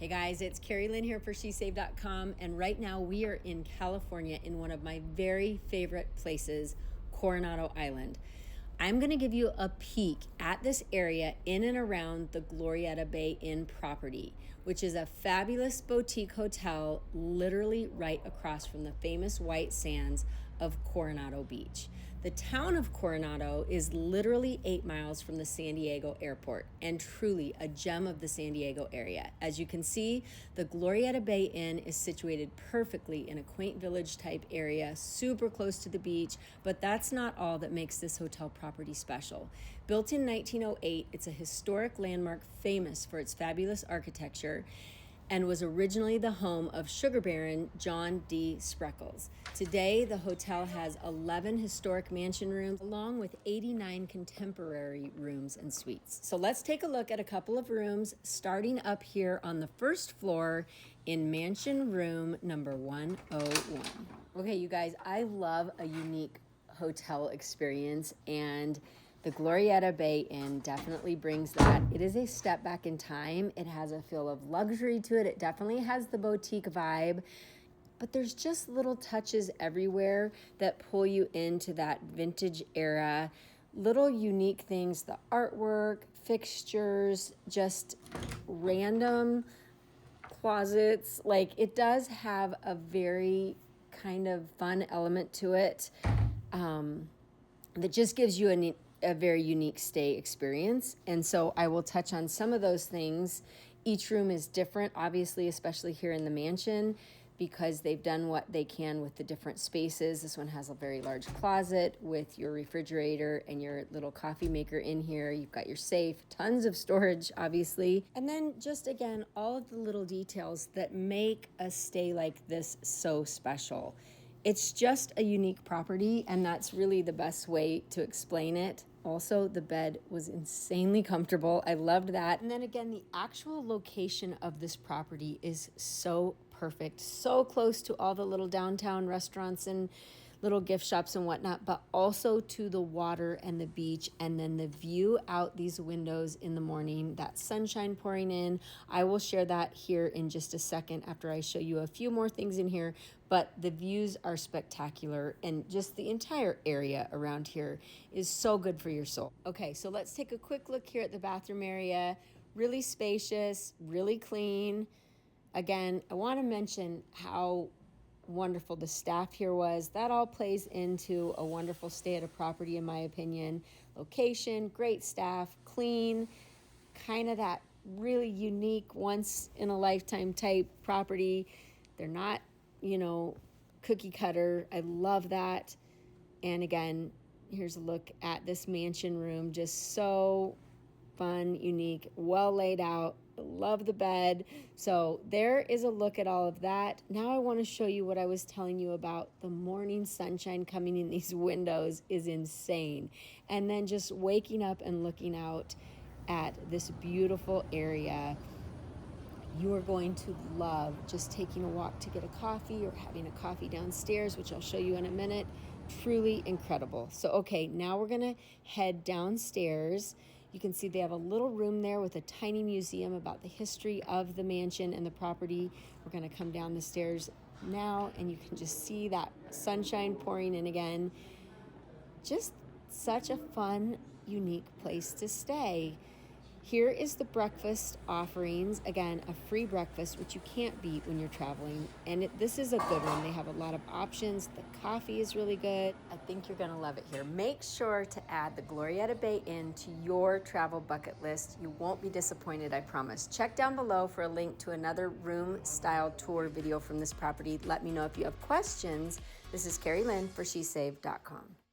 Hey guys, it's Carrie Lynn here for SheSave.com, and right now we are in California in one of my very favorite places, Coronado Island. I'm going to give you a peek at this area in and around the Glorietta Bay Inn property, which is a fabulous boutique hotel literally right across from the famous white sands of Coronado Beach. The town of Coronado is literally 8 miles from the San Diego airport and truly a gem of the San Diego area. As you can see, the Glorietta Bay Inn is situated perfectly in a quaint village type area, super close to the beach, but that's not all that makes this hotel property special. Built in 1908, it's a historic landmark famous for its fabulous architecture and was originally the home of sugar baron John D. Spreckels. Today, the hotel has 11 historic mansion rooms along with 89 contemporary rooms and suites. So let's take a look at a couple of rooms starting up here on the first floor in mansion room number 101. Okay, you guys, I love a unique hotel experience, and the Glorietta Bay Inn definitely brings that. It is a step back in time. It has a feel of luxury to it. It definitely has the boutique vibe, but there's just little touches everywhere that pull you into that vintage era. Little unique things, the artwork, fixtures, just random closets. Like, it does have a very kind of fun element to it that just gives you a very unique stay experience. And so I will touch on some of those things. Each room is different, obviously, especially here in the mansion, because they've done what they can with the different spaces. This one has a very large closet with your refrigerator and your little coffee maker in here. You've got your safe, tons of storage, obviously. And then just again, all of the little details that make a stay like this so special. It's just a unique property, and that's really the best way to explain it. Also, the bed was insanely comfortable. I loved that. And then again, the actual location of this property is so perfect, so close to all the little downtown restaurants and little gift shops and whatnot, but also to the water and the beach, and then the view out these windows in the morning, that sunshine pouring in. I will share that here in just a second after I show you a few more things in here, but the views are spectacular, and just the entire area around here is so good for your soul. Okay, so let's take a quick look here at the bathroom area. Really spacious, really clean. Again, I want to mention how wonderful the staff here was. That all plays into a wonderful stay at a property, in my opinion. Location, great staff, clean, kind of that really unique once in a lifetime type property. They're not, cookie cutter. I love that. And again, here's a look at this mansion room. Just so fun, unique, well laid out. Love the bed. So there is a look at all of that. Now I want to show you what I was telling you about. The morning sunshine coming in these windows is insane. And then just waking up and looking out at this beautiful area. You are going to love just taking a walk to get a coffee or having a coffee downstairs, which I'll show you in a minute. Truly incredible. So, okay, now we're going to head downstairs. You can see they have a little room there with a tiny museum about the history of the mansion and the property. We're going to come down the stairs now, and you can just see that sunshine pouring in again. Just such a fun, unique place to stay. Here is the breakfast offerings. Again, a free breakfast, which you can't beat when you're traveling. And this is a good one. They have a lot of options. The coffee is really good. I think you're going to love it here. Make sure to add the Glorietta Bay Inn to your travel bucket list. You won't be disappointed, I promise. Check down below for a link to another room-style tour video from this property. Let me know if you have questions. This is Carrie Lynn for SheSave.com.